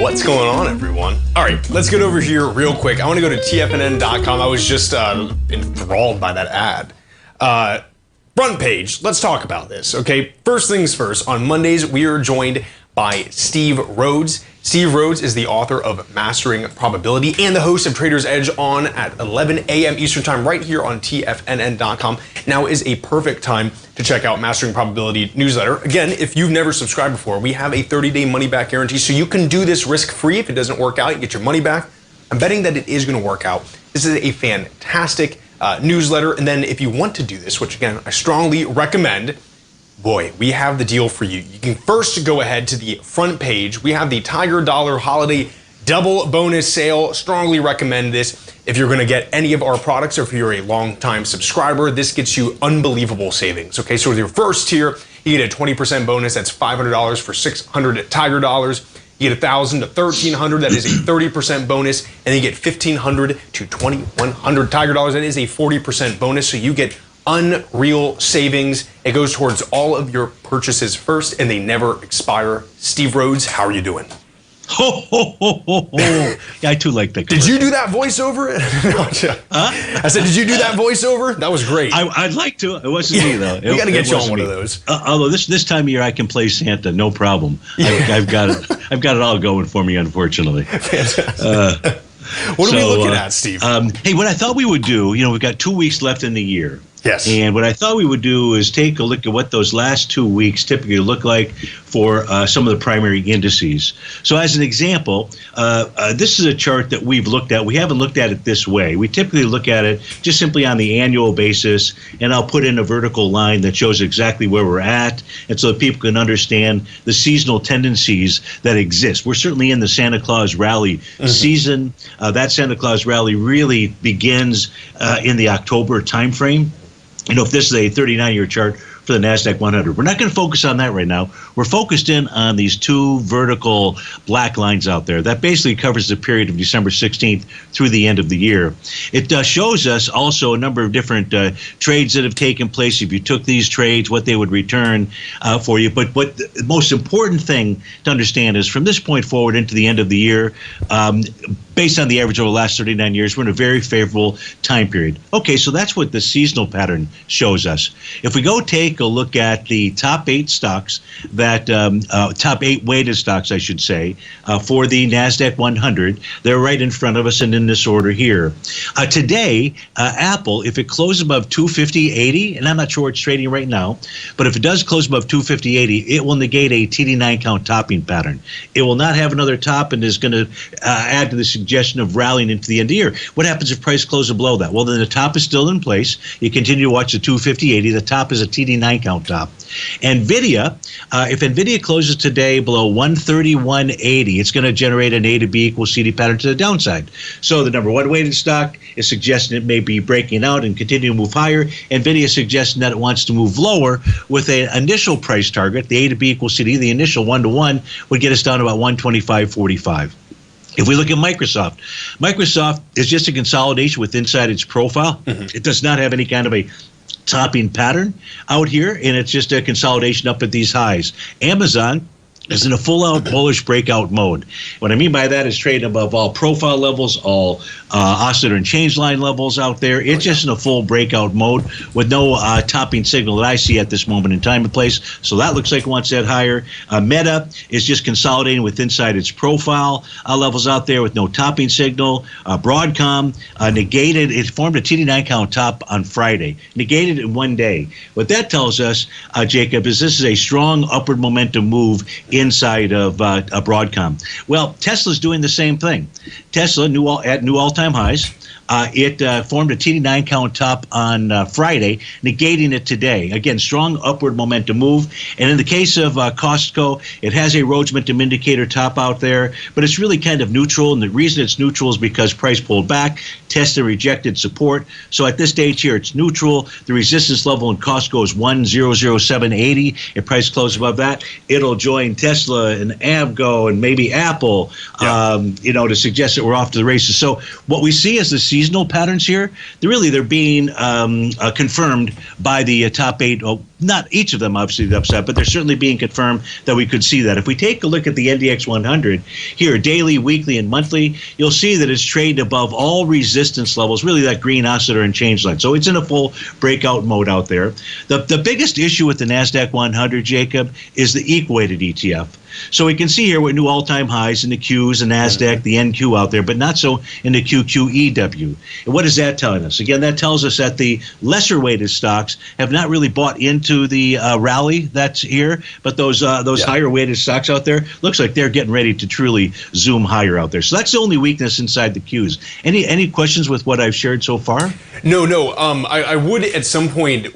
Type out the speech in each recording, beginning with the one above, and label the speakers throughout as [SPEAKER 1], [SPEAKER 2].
[SPEAKER 1] What's going on, everyone? All right, let's get over here real quick. I want to go to TFNN.com. I was just enthralled by that ad. Front page, let's talk about this, okay? First things first, on Mondays, we are joined by Steve Rhodes. Steve Rhodes is the author of Mastering Probability and the host of Trader's Edge on at 11 a.m. Eastern Time right here on TFNN.com. Now is a perfect time to check out Mastering Probability newsletter. Again, if you've never subscribed before, we have a 30-day money-back guarantee, so you can do this risk-free. If it doesn't work out, you get your money back. I'm betting that it is going to work out. This is a fantastic newsletter, and then if you want to do this, which again, I strongly recommend, boy, we have the deal for you. You can first go ahead to the front page. We have the Tiger Dollar Holiday Double Bonus Sale. Strongly recommend this if you're going to get any of our products or if you're a long-time subscriber. This gets you unbelievable savings. Okay, so with your first tier, you get a 20% bonus. That's $500 for 600 Tiger Dollars. You get $1,000 to $1,300. That is a 30% bonus. And you get $1,500 to $2,100 Tiger Dollars. That is a 40% bonus. So you get unreal savings. It goes towards all of your purchases first, and they never expire. Steve Rhodes, how are you doing?
[SPEAKER 2] Ho, ho, ho, ho, ho. Yeah, I too like that.
[SPEAKER 1] Did you do that voiceover? I said, did you do that voiceover? That was great.
[SPEAKER 2] I'd like to. It wasn't me, though.
[SPEAKER 1] We got to get you on one of those.
[SPEAKER 2] Although this time of year I can play Santa, no problem. I've got it all going for me, unfortunately.
[SPEAKER 1] Fantastic. What are we looking at, Steve?
[SPEAKER 2] Hey, what I thought we would do, we've got 2 weeks left in the year.
[SPEAKER 1] Yes.
[SPEAKER 2] And what I thought we would do is take a look at what those last 2 weeks typically look like for some of the primary indices. So as an example, this is a chart that we've looked at. We haven't looked at it this way. We typically look at it just simply on the annual basis, and I'll put in a vertical line that shows exactly where we're at, and so that people can understand the seasonal tendencies that exist. We're certainly in the Santa Claus rally season. That Santa Claus rally really begins in the October timeframe. If this is a 39-year chart for the NASDAQ 100. We're not going to focus on that right now. We're focused in on these two vertical black lines out there. That basically covers the period of December 16th through the end of the year. It shows us also a number of different trades that have taken place. If you took these trades, what they would return for you. But what the most important thing to understand is from this point forward into the end of the year, based on the average over the last 39 years, we're in a very favorable time period. Okay, so that's what the seasonal pattern shows us. If we go take a look at the top 8 stocks, that top 8 weighted stocks, I should say, for the NASDAQ 100, they're right in front of us and in this order here. Today, Apple, if it closes above 250.80, and I'm not sure where it's trading right now, but if it does close above 250.80, it will negate a TD9 count topping pattern. It will not have another top and is going to add to the suggestion of rallying into the end of the year. What happens if price closes below that? Well, then the top is still in place. You continue to watch the 250.80. The top is a TD9 count top. NVIDIA, if NVIDIA closes today below 131.80, it's going to generate an A to B equals CD pattern to the downside. So the number one weighted stock is suggesting it may be breaking out and continue to move higher. NVIDIA is suggesting that it wants to move lower with an initial price target. The A to B equals CD, the initial 1-to-1 would get us down to about 125.45. If we look at Microsoft, Microsoft is just a consolidation with inside its profile. It does not have any kind of a topping pattern out here, and it's just a consolidation up at these highs. Amazon is in a full-out bullish breakout mode. What I mean by that is trading above all profile levels, all oscillator and change line levels out there. It's just in a full breakout mode with no topping signal that I see at this moment in time and place. So that looks like it wants that higher. Meta is just consolidating with inside its profile levels out there with no topping signal. Broadcom negated. It formed a TD9 count top on Friday. Negated in 1 day. What that tells us, Jacob, is this is a strong upward momentum move inside of Broadcom. Well, Tesla's doing the same thing. Tesla at new all-time highs. It formed a TD9 count top on Friday, negating it today. Again, strong upward momentum move. And in the case of Costco, it has a Rhodes momentum indicator top out there, but it's really kind of neutral. And the reason it's neutral is because price pulled back, tested rejected support. So at this stage here, it's neutral. The resistance level in Costco is 1,007.80. If price closes above that, it'll join Tesla and Avgo and maybe Apple, to suggest that we're off to the races. So what we see is the seasonal patterns here, they're being confirmed by the top 8 not each of them obviously the upside, but they're certainly being confirmed that we could see that. If we take a look at the NDX 100 here, daily, weekly, and monthly, you'll see that it's trading above all resistance levels, really that green oscillator and change line. So it's in a full breakout mode out there. The biggest issue with the NASDAQ 100, Jacob, is the equal-weighted ETF. So we can see here with new all-time highs in the Qs, the NASDAQ, the NQ out there, but not so in the QQEW. And what is that telling us? Again, that tells us that the lesser-weighted stocks have not really bought into the rally that's here, but those higher-weighted stocks out there, looks like they're getting ready to truly zoom higher out there. So that's the only weakness inside the Qs. Any questions with what I've shared so far?
[SPEAKER 1] No. I would at some point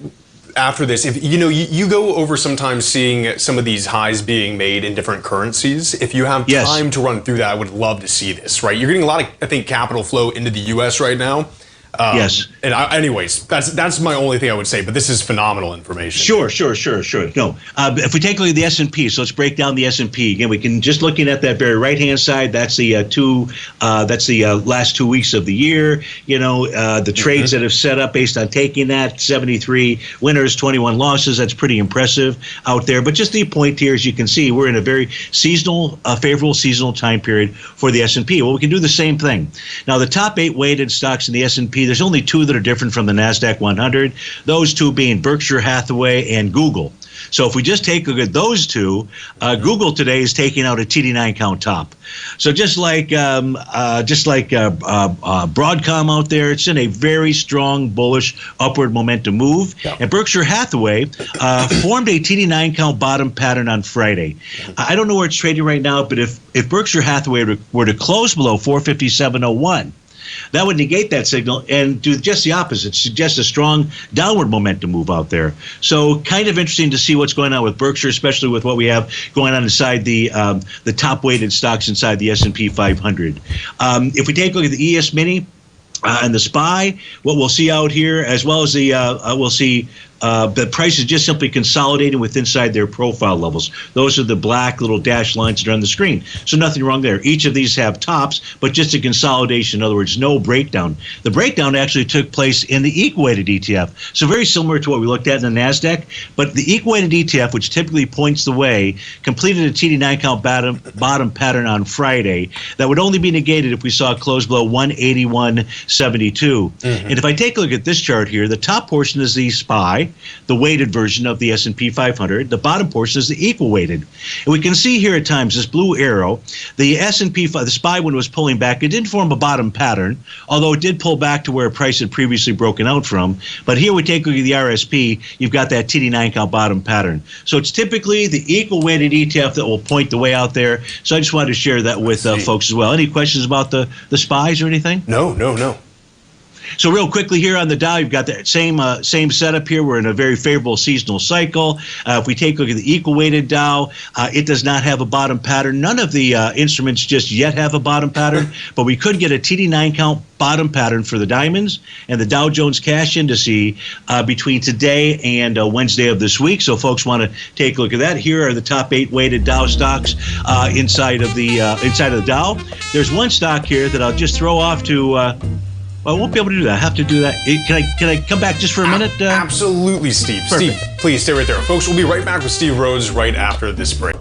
[SPEAKER 1] after this, if you go over sometimes seeing some of these highs being made in different currencies. If you have time to run through that, I would love to see this. Right, you're getting a lot of, I think, capital flow into the U.S. right now.
[SPEAKER 2] Yes.
[SPEAKER 1] And anyways, that's my only thing I would say. But this is phenomenal information.
[SPEAKER 2] Sure. No, if we take a look at the S&P, so let's break down the S&P again. We can just looking at that very right-hand side. That's the last 2 weeks of the year. The trades that have set up based on taking that 73 winners, 21 losses. That's pretty impressive out there. But just the point here, as you can see, we're in a very favorable seasonal time period for the S&P. Well, we can do the same thing. Now, the top 8 weighted stocks in the S&P. There's only 2 that are different from the NASDAQ 100, those 2 being Berkshire Hathaway and Google. So if we just take a look at those 2, Google today is taking out a TD9 count top. So just like Broadcom out there, it's in a very strong bullish upward momentum move. Yeah. And Berkshire Hathaway formed a TD9 count bottom pattern on Friday. I don't know where it's trading right now, but if Berkshire Hathaway were to close below 457.01, that would negate that signal and do just the opposite, suggest a strong downward momentum move out there. So kind of interesting to see what's going on with Berkshire, especially with what we have going on inside the top weighted stocks inside the S&P 500. If we take a look at the ES Mini and the SPY, what we'll see out here, as well as we'll see the price is just simply consolidating with inside their profile levels. Those are the black little dashed lines that are on the screen. So nothing wrong there. Each of these have tops, but just a consolidation. In other words, no breakdown. The breakdown actually took place in the equal-weighted ETF. So very similar to what we looked at in the NASDAQ, but the equal-weighted ETF, which typically points the way, completed a TD9 count bottom pattern on Friday. That would only be negated if we saw it close below 181.72. And if I take a look at this chart here, the top portion is the SPY, the weighted version of the S&P 500. The bottom portion is the equal weighted. And we can see here at times this blue arrow, the S&P, the SPY, when it was pulling back, it didn't form a bottom pattern, although it did pull back to where a price had previously broken out from. But here we take a look at the RSP, you've got that TD9 count bottom pattern. So it's typically the equal weighted ETF that will point the way out there. So I just wanted to share that with folks as well. Any questions about the SPYs or anything?
[SPEAKER 1] No.
[SPEAKER 2] So real quickly here on the Dow, you've got that same setup here. We're in a very favorable seasonal cycle. If we take a look at the equal-weighted Dow, it does not have a bottom pattern. None of the instruments just yet have a bottom pattern, but we could get a TD9 count bottom pattern for the diamonds and the Dow Jones Cash Indice between today and Wednesday of this week. So folks want to take a look at that. Here are the top 8 weighted Dow stocks inside of the Dow. There's one stock here that I'll just throw off to. I won't be able to do that. I have to do that. Can I come back just for a minute?
[SPEAKER 1] Absolutely, Steve.
[SPEAKER 2] Perfect.
[SPEAKER 1] Steve, please stay right there. Folks, we'll be right back with Steve Rhodes right after this break.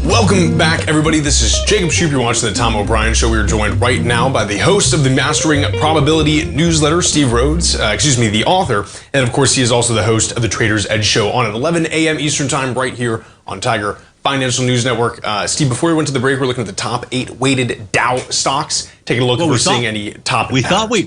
[SPEAKER 1] Welcome back, everybody. This is Jacob Shoup. You're watching the Tom O'Brien Show. We are joined right now by the host of the Mastering Probability newsletter, Steve Rhodes. The author. And, of course, he is also the host of the Trader's Edge Show on at 11 a.m. Eastern Time right here on Tiger Financial News Network. Steve, before we went to the break, we're looking at the top 8 weighted Dow stocks. Taking a look if we're seeing any top.
[SPEAKER 2] We thought we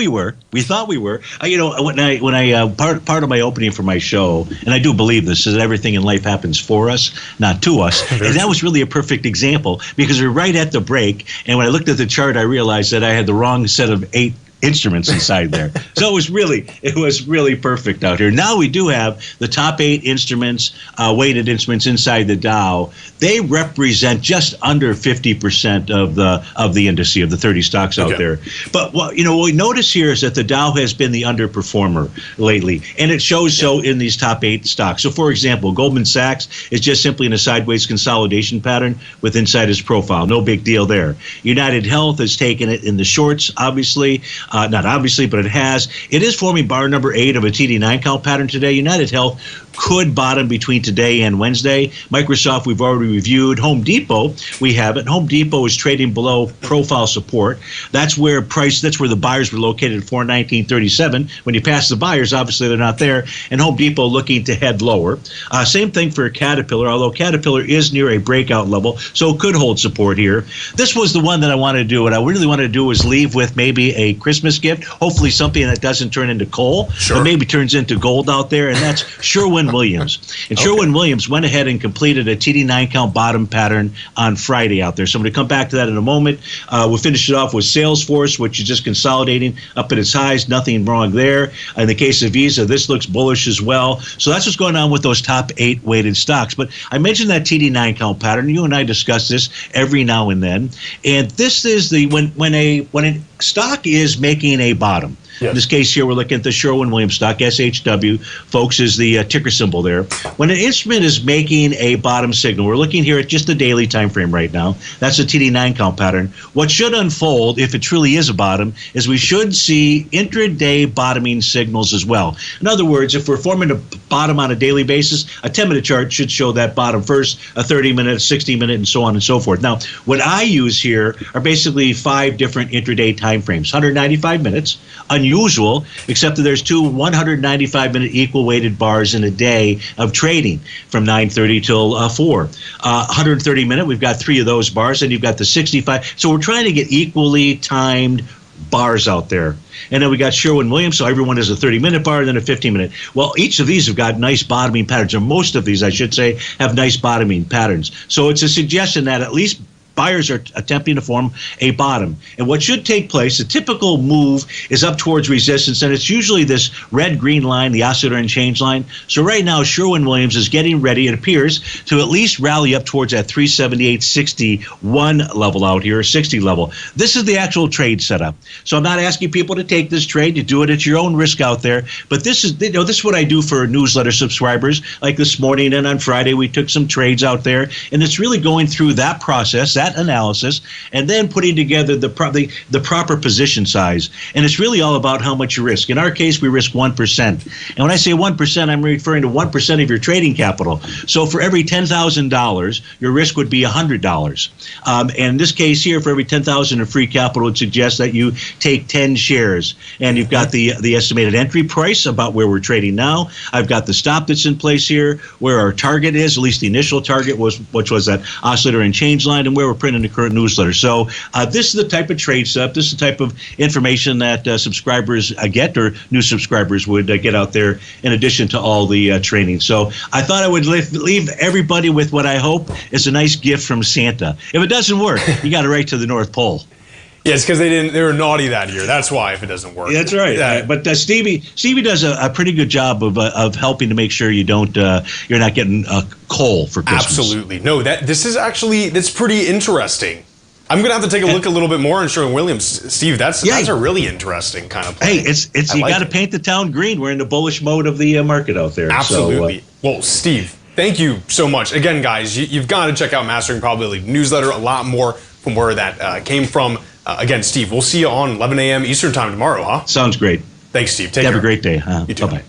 [SPEAKER 2] were. When I part of my opening for my show, and I do believe this, is that everything in life happens for us, not to us. And that was really a perfect example because we're right at the break, and when I looked at the chart, I realized that I had the wrong set of 8 instruments inside there. So it was really perfect out here. Now we do have the top 8 instruments, weighted instruments inside the Dow. They represent just under 50% of the indice of the 30 stocks out there. But what we notice here is that the Dow has been the underperformer lately, and it shows so in these top 8 stocks. So for example, Goldman Sachs is just simply in a sideways consolidation pattern with inside its profile. No big deal there. United Health has taken it in the shorts, obviously. Not obviously, but it has. It is forming bar number 8 of a TD9 count pattern today. United Health could bottom between today and Wednesday. Microsoft, we've already reviewed. Home Depot, we haven't. Home Depot is trading below profile support. That's where the buyers were located at 419.37. When you pass the buyers, obviously they're not there. And Home Depot looking to head lower. Same thing for Caterpillar, although Caterpillar is near a breakout level, so it could hold support here. This was the one that I wanted to do. What I really wanted to do was leave with maybe a Christmas gift, hopefully something that doesn't turn into coal, but maybe turns into gold out there, and that's Sherwin-Williams. And Sherwin-Williams went ahead and completed a TD9 count bottom pattern on Friday out there. So I'm going to come back to that in a moment. We'll finish it off with Salesforce, which is just consolidating up at its highs. Nothing wrong there. In the case of Visa, this looks bullish as well. So that's what's going on with those top 8 weighted stocks. But I mentioned that TD9 count pattern. You and I discuss this every now and then. And this is when a stock is making a bottom. Yes. In this case here, we're looking at the Sherwin-Williams stock, SHW, folks, is the ticker symbol there. When an instrument is making a bottom signal, we're looking here at just the daily time frame right now. That's a TD9 count pattern. What should unfold, if it truly is a bottom, is we should see intraday bottoming signals as well. In other words, if we're forming a bottom on a daily basis, a 10-minute chart should show that bottom first, a 30-minute, 60-minute, and so on and so forth. Now, what I use here are basically 5 different intraday time frames, 195 minutes, unusual, except that there's 2 195-minute equal weighted bars in a day of trading from 9:30 till 4. 130-minute, we've got 3 of those bars, and you've got the 65. So we're trying to get equally timed bars out there. And then we got Sherwin-Williams, so everyone has a 30-minute bar and then a 15-minute. Well, each of these have got nice bottoming patterns, or most of these, I should say, have nice bottoming patterns. So it's a suggestion that at least buyers are attempting to form a bottom. And what should take place, a typical move is up towards resistance, and it's usually this red-green line, the oscillator and change line. So right now, Sherwin-Williams is getting ready, it appears, to at least rally up towards that 378.61 level out here, 60 level. This is the actual trade setup. So I'm not asking people to take this trade. You do it at your own risk out there. But this is what I do for newsletter subscribers. Like this morning and on Friday, we took some trades out there, and it's really going through that process, that analysis, and then putting together the proper position size. And it's really all about how much you risk. In our case, we risk 1%. And when I say 1%, I'm referring to 1% of your trading capital. So for every $10,000, your risk would be $100. And in this case here, for every $10,000 in free capital, it would suggest that you take 10 shares. And you've got the estimated entry price about where we're trading now. I've got the stop that's in place here, where our target is, at least the initial target was, which was that oscillator and change line, and where we're printing the current newsletter. So this is the type of trade setup. This is the type of information that subscribers get, or new subscribers would get out there, in addition to all the training. So I thought I would leave everybody with what I hope is a nice gift from Santa. If it doesn't work, you got to write to the North Pole.
[SPEAKER 1] Yes, because they were naughty that year. That's why, if it doesn't work.
[SPEAKER 2] That's right. Yeah. But Stevie does a pretty good job of helping to make sure you're not getting coal for Christmas.
[SPEAKER 1] Absolutely. No, that's pretty interesting. I'm gonna have to take a look a little bit more on Sherwin-Williams, Steve. That's a really interesting kind of play.
[SPEAKER 2] Hey, you got to paint the town green. We're in the bullish mode of the market out there.
[SPEAKER 1] Absolutely. Well, Steve, thank you so much again, guys. You've got to check out Mastering Probability newsletter. A lot more from where that came from. Again, Steve, we'll see you on 11 a.m. Eastern time tomorrow, huh?
[SPEAKER 2] Sounds great.
[SPEAKER 1] Thanks, Steve. Take care.
[SPEAKER 2] Have a great day.
[SPEAKER 1] You too.
[SPEAKER 2] Bye-bye.